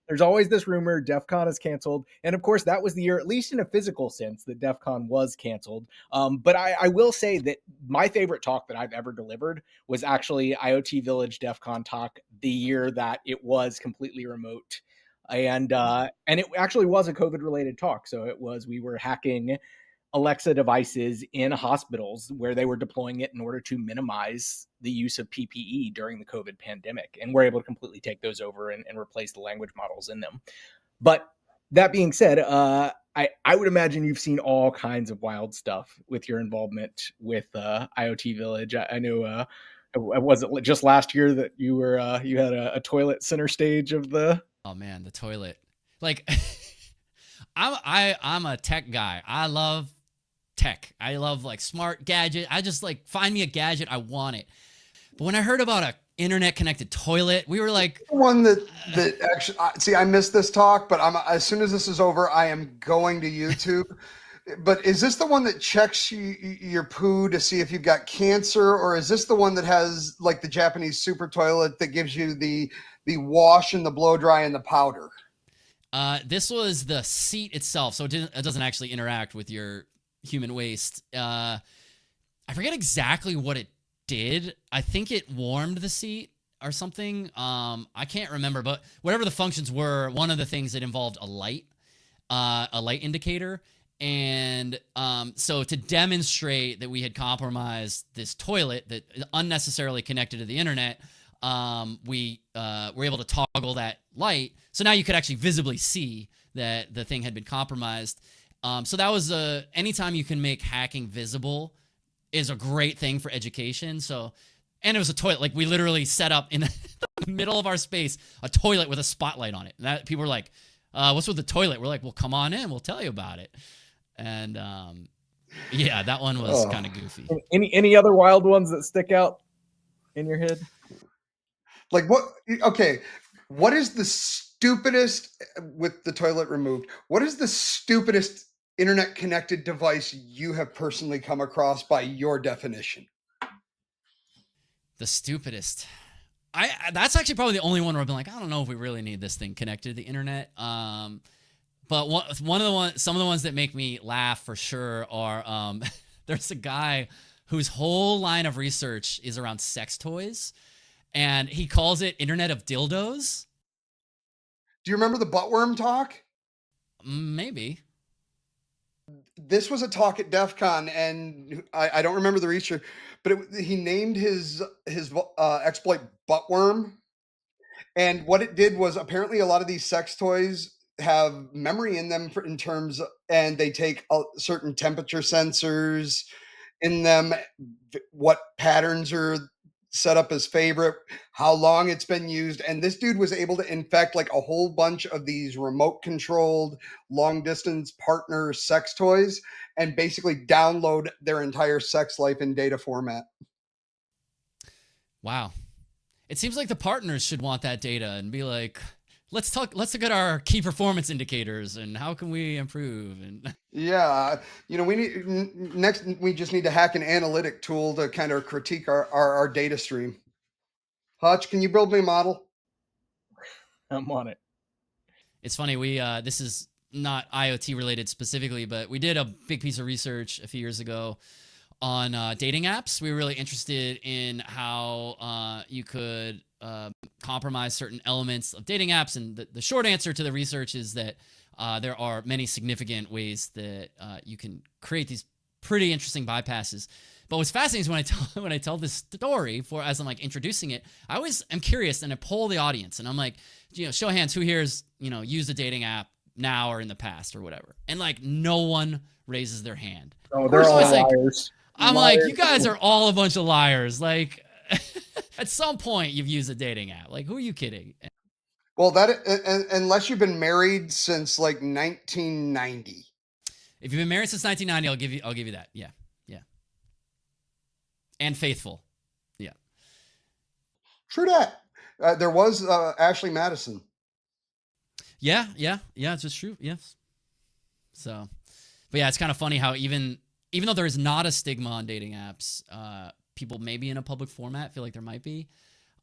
there's always this rumor DEF CON is canceled. And of course, that was the year, at least in a physical sense, that DEF CON was canceled. But I will say that my favorite talk that I've ever delivered was actually IoT Village DEF CON talk the year that it was completely remote. And it actually was a COVID related talk. So we were hacking Alexa devices in hospitals where they were deploying it in order to minimize the use of PPE during the COVID pandemic. And we're able to completely take those over and replace the language models in them. But that being said, I would imagine you've seen all kinds of wild stuff with your involvement with IoT Village. I know, was it just last year that you had a toilet center stage of the... Oh man, the toilet. Like, I'm a tech guy. I love tech. I love like smart gadget. I just like, find me a gadget, I want it. But when I heard about a internet connected toilet, we were like, one that actually, see, I missed this talk, but as soon as this is over, I am going to YouTube. But is this the one that checks your poo to see if you've got cancer, or is this the one that has like the Japanese super toilet that gives you the wash and the blow dry and the powder? This was the seat itself, so it doesn't actually interact with your human waste. I forget exactly what it did. I think it warmed the seat or something. I can't remember, but whatever the functions were, one of the things that involved a light indicator. And so to demonstrate that we had compromised this toilet that unnecessarily connected to the internet, we were able to toggle that light. So now you could actually visibly see that the thing had been compromised. So that was anytime you can make hacking visible is a great thing for education. So, and it was a toilet. Like we literally set up in the middle of our space a toilet with a spotlight on it. And that people were like, "What's with the toilet?" We're like, "Well, come on in. We'll tell you about it." And yeah, that one was kind of goofy. Any other wild ones that stick out in your head? Like what? Okay, what is the stupidest with the toilet removed? What is the stupidest internet connected device you have personally come across by your definition? The stupidest. That's actually probably the only one where I've been like, I don't know if we really need this thing connected to the internet. But some of the ones that make me laugh for sure are there's a guy whose whole line of research is around sex toys, and he calls it Internet of Dildos. Do you remember the buttworm talk? Maybe. This was a talk at DEFCON, and I don't remember the research, but he named his exploit buttworm. And what it did was apparently a lot of these sex toys have memory in them in terms, and they take certain temperature sensors in them, what patterns are set up as favorite, how long it's been used. And this dude was able to infect like a whole bunch of these remote controlled long distance partner sex toys and basically download their entire sex life in data format. Wow. It seems like the partners should want that data and be like, let's look at our key performance indicators and how can we improve. And yeah, you know, we just need to hack an analytic tool to kind of critique our data stream. Hutch, can you build me a model? I'm on it. It's funny, we this is not IoT related specifically, but we did a big piece of research a few years ago on dating apps. We were really interested in how you could compromise certain elements of dating apps. And the short answer to the research is that there are many significant ways that you can create these pretty interesting bypasses. But what's fascinating is when I tell this story as I'm like introducing it, I always am curious and I poll the audience and I'm like, you know, show of hands, who here's, you know, used a dating app now or in the past or whatever. And like no one raises their hand. Oh, they're all liars. I'm like, you guys are all a bunch of liars. Like, at some point, you've used a dating app. Like, who are you kidding? Well, unless you've been married since like 1990. If you've been married since 1990, I'll give you that. Yeah, yeah. And faithful. Yeah. True that. There was Ashley Madison. Yeah. It's just true. Yes. So, but yeah, it's kind of funny how even though there is not a stigma on dating apps, people maybe in a public format feel like there might be.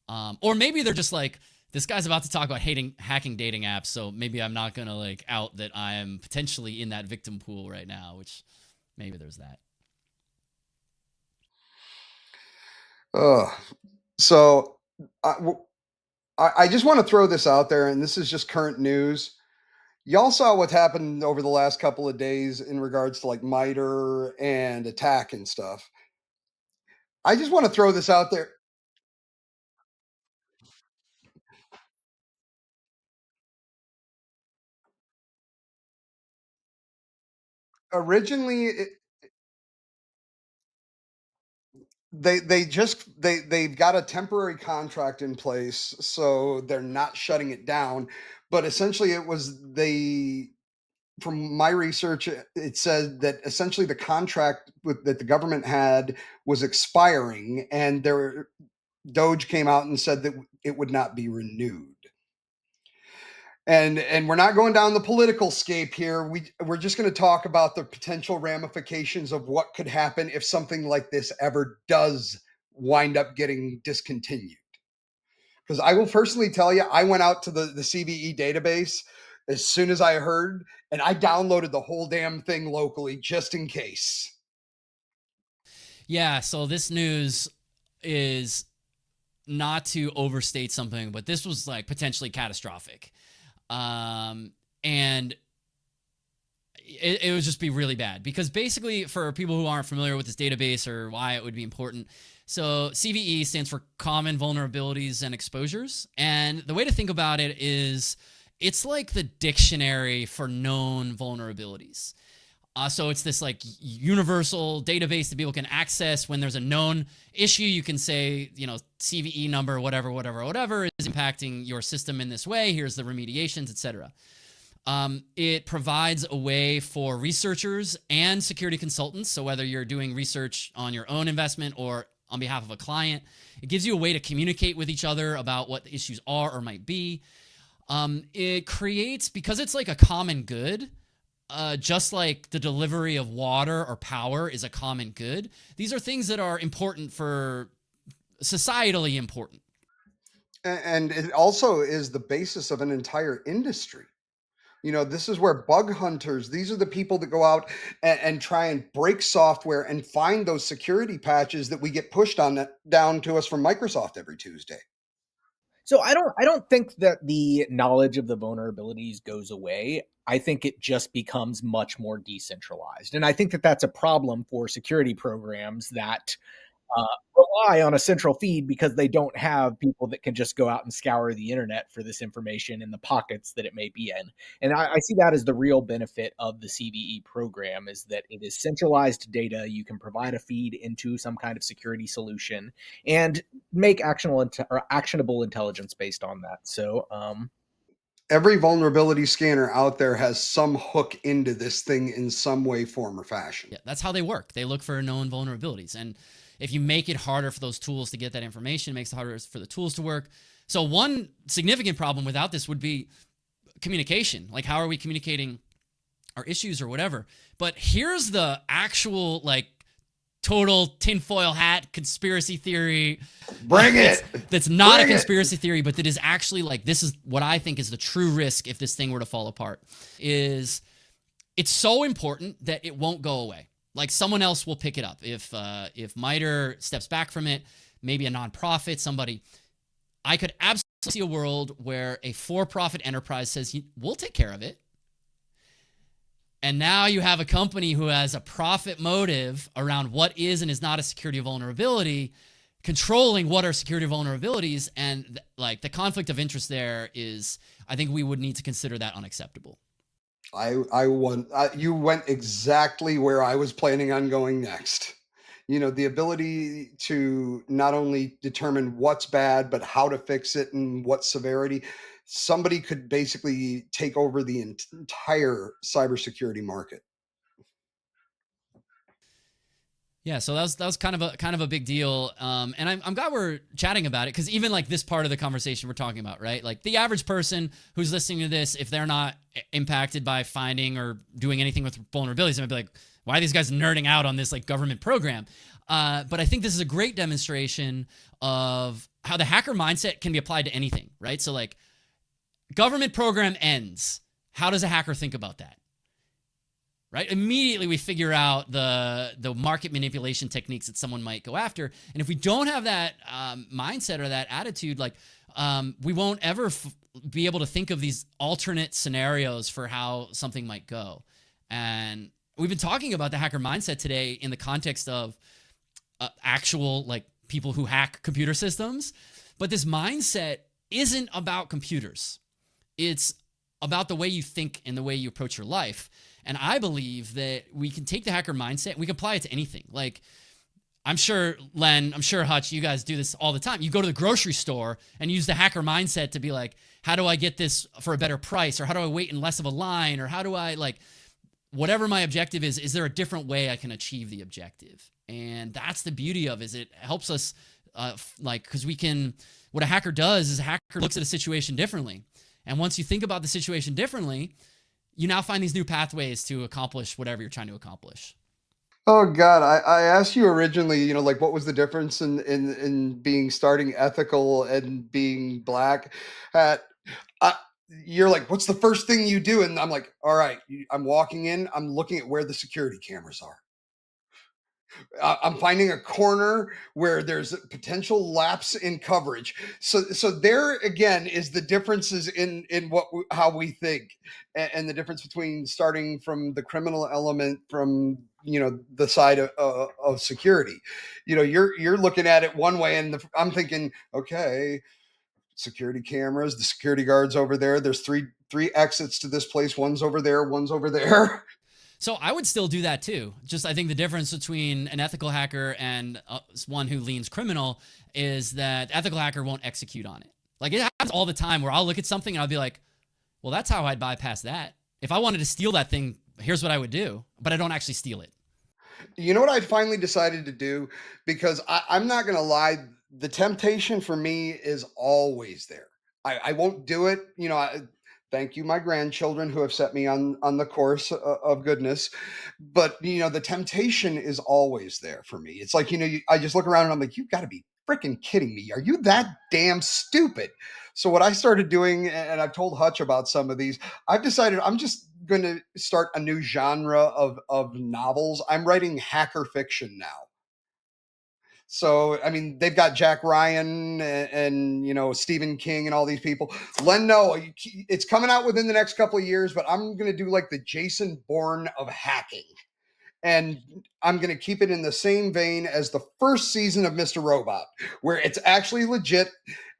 Or maybe they're just like, this guy's about to talk about hacking dating apps, so maybe I'm not going to like out that I am potentially in that victim pool right now, which maybe there's that. So I just want to throw this out there, and this is just current news. Y'all saw what happened over the last couple of days in regards to like MITRE and attack and stuff. I just want to throw this out there. Originally, they've got a temporary contract in place, so they're not shutting it down. But essentially, from my research, it said that essentially the contract that the government had was expiring, and Doge came out and said that it would not be renewed. And we're not going down the political scape here. We're just going to talk about the potential ramifications of what could happen if something like this ever does wind up getting discontinued. Because I will personally tell you, I went out to the CVE database as soon as I heard, and I downloaded the whole damn thing locally just in case. Yeah, so this news is not to overstate something, but this was like potentially catastrophic. And it would just be really bad because basically for people who aren't familiar with this database or why it would be important. So CVE stands for Common Vulnerabilities and Exposures. And the way to think about it is it's like the dictionary for known vulnerabilities. So it's this like universal database that people can access. When there's a known issue, you can say, CVE number, whatever is impacting your system in this way. Here's the remediations, etc. It provides a way for researchers and security consultants. So whether you're doing research on your own investment or on behalf of a client, it gives you a way to communicate with each other about what the issues are or might be. It creates, because it's like a common good, just like the delivery of water or power is a common good. These are things that are important for societally important. And it also is the basis of an entire industry. This is where bug hunters, these are the people that go out and try and break software and find those security patches that we get pushed down to us from Microsoft every Tuesday. So I don't think that the knowledge of the vulnerabilities goes away. I think it just becomes much more decentralized. And I think that that's a problem for security programs that rely on a central feed because they don't have people that can just go out and scour the internet for this information in the pockets that it may be in. And I see that as the real benefit of the CVE program, is that it is centralized data. You can provide a feed into some kind of security solution and make actionable intelligence based on that. So every vulnerability scanner out there has some hook into this thing in some way, form, or fashion. Yeah, that's how they work. They look for known vulnerabilities. And if you make it harder for those tools to get that information, it makes it harder for the tools to work. So one significant problem without this would be communication. Like, how are we communicating our issues or whatever? But here's the actual, like, total tinfoil hat conspiracy theory. Bring it. That's not a conspiracy theory, but that is actually, like, this is what I think is the true risk if this thing were to fall apart, is it's so important that it won't go away. Like, someone else will pick it up. If MITRE steps back from it, maybe a nonprofit, somebody, I could absolutely see a world where a for-profit enterprise says, we'll take care of it. And now you have a company who has a profit motive around what is and is not a security vulnerability, controlling what are security vulnerabilities. And like, the conflict of interest there is, I think we would need to consider that unacceptable. You went exactly where I was planning on going next. The ability to not only determine what's bad, but how to fix it and what severity. Somebody could basically take over the entire cybersecurity market. Yeah, so that was kind of a big deal, and I'm glad we're chatting about it, because even like this part of the conversation we're talking about, right? Like, the average person who's listening to this, if they're not impacted by finding or doing anything with vulnerabilities, they might be like, why are these guys nerding out on this like government program? But I think this is a great demonstration of how the hacker mindset can be applied to anything, right? So like, government program ends. How does a hacker think about that? Right? Immediately we figure out the market manipulation techniques that someone might go after. And if we don't have that mindset or that attitude, like, we won't ever be able to think of these alternate scenarios for how something might go. And we've been talking about the hacker mindset today in the context of actual, like, people who hack computer systems. But this mindset isn't about computers. It's about the way you think and the way you approach your life. And I believe that we can take the hacker mindset and we can apply it to anything. Like, I'm sure, Len, I'm sure, Hutch, you guys do this all the time. You go to the grocery store and use the hacker mindset to be like, how do I get this for a better price? Or how do I wait in less of a line? Or how do I, like, whatever my objective is there a different way I can achieve the objective? And that's the beauty of it, is it helps us, because we can, what a hacker does is a hacker looks at a situation differently. And once you think about the situation differently, you now find these new pathways to accomplish whatever you're trying to accomplish. Oh God, I asked you originally, like, what was the difference in being starting ethical and being black hat? You're like, what's the first thing you do? And I'm like, all right, I'm walking in, I'm looking at where the security cameras are. I'm finding a corner where there's a potential lapse in coverage. So there again is the differences in how we think, and the difference between starting from the criminal element from the side of security. You're looking at it one way, and I'm thinking, okay, security cameras, the security guards over there. There's three exits to this place. One's over there. One's over there. So I would still do that too. Just I think the difference between an ethical hacker and one who leans criminal is that ethical hacker won't execute on it. Like it happens all the time where I'll look at something and I'll be like, well, that's how I'd bypass that. If I wanted to steal that thing, here's what I would do, but I don't actually steal it. You know what I finally decided to do? Because I'm not going to lie, the temptation for me is always there. I won't do it. Thank you, my grandchildren who have set me on the course of goodness. But the temptation is always there for me. It's like I just look around and I'm like, you've got to be freaking kidding me. Are you that damn stupid? So what I started doing, and I've told Hutch about some of these, I've decided I'm just going to start a new genre of novels. I'm writing hacker fiction now. So, I mean, they've got Jack Ryan and Stephen King and all these people. Len, no, it's coming out within the next couple of years, but I'm going to do like the Jason Bourne of hacking. And I'm going to keep it in the same vein as the first season of Mr. Robot, where it's actually legit.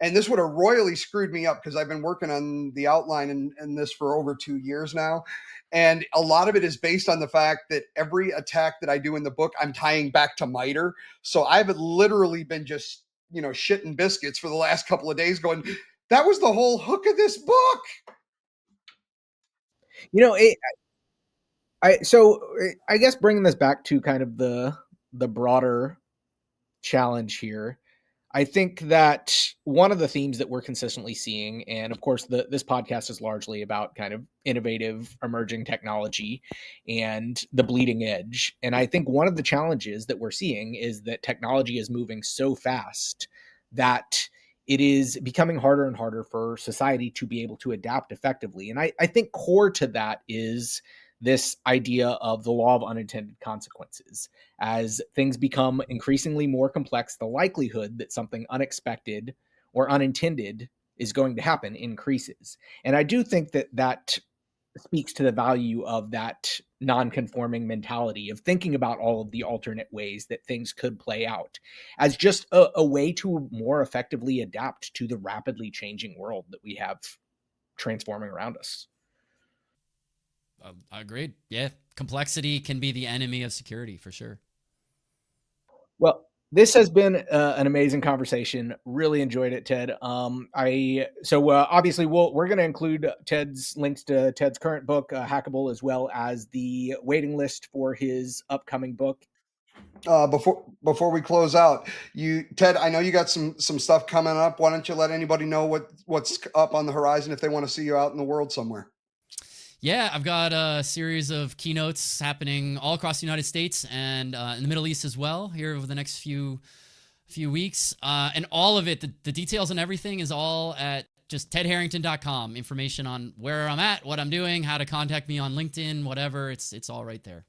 And this would have royally screwed me up because I've been working on the outline and this for over 2 years now. And a lot of it is based on the fact that every attack that I do in the book, I'm tying back to MITRE. So I've literally been just, shitting biscuits for the last couple of days going, that was the whole hook of this book. I guess bringing this back to kind of the broader challenge here, I think that one of the themes that we're consistently seeing, and of course this podcast is largely about kind of innovative emerging technology and the bleeding edge. And I think one of the challenges that we're seeing is that technology is moving so fast that it is becoming harder and harder for society to be able to adapt effectively. And I think core to that is this idea of the law of unintended consequences. As things become increasingly more complex, the likelihood that something unexpected or unintended is going to happen increases. And I do think that speaks to the value of that non-conforming mentality of thinking about all of the alternate ways that things could play out as just a way to more effectively adapt to the rapidly changing world that we have transforming around us. Agreed. Yeah. Complexity can be the enemy of security for sure. Well, this has been an amazing conversation. Really enjoyed it, Ted. Obviously we're going to include Ted's links to Ted's current book, Hackable, as well as the waiting list for his upcoming book. Before we close out, Ted, I know you got some stuff coming up. Why don't you let anybody know what's up on the horizon if they want to see you out in the world somewhere? Yeah, I've got a series of keynotes happening all across the United States and in the Middle East as well here over the next few weeks. And all of it, the details and everything is all at just tedharrington.com. Information on where I'm at, what I'm doing, how to contact me on LinkedIn, whatever. It's all right there.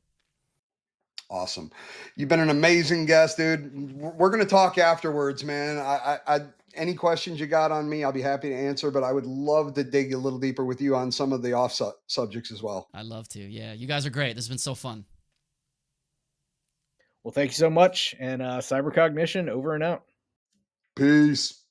Awesome. You've been an amazing guest, dude. We're going to talk afterwards, man. I any questions you got on me, I'll be happy to answer, but I would love to dig a little deeper with you on some of the off subjects as well. I'd love to. Yeah. You guys are great. This has been so fun. Well, thank you so much. And Cybercognition over and out. Peace.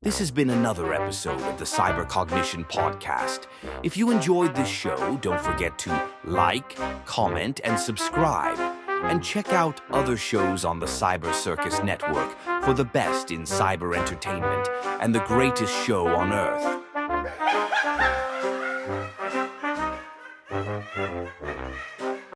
This has been another episode of the Cybercognition Podcast. If you enjoyed this show, don't forget to like, comment, and subscribe. And check out other shows on the Cyber Circus Network for the best in cyber entertainment and the greatest show on Earth.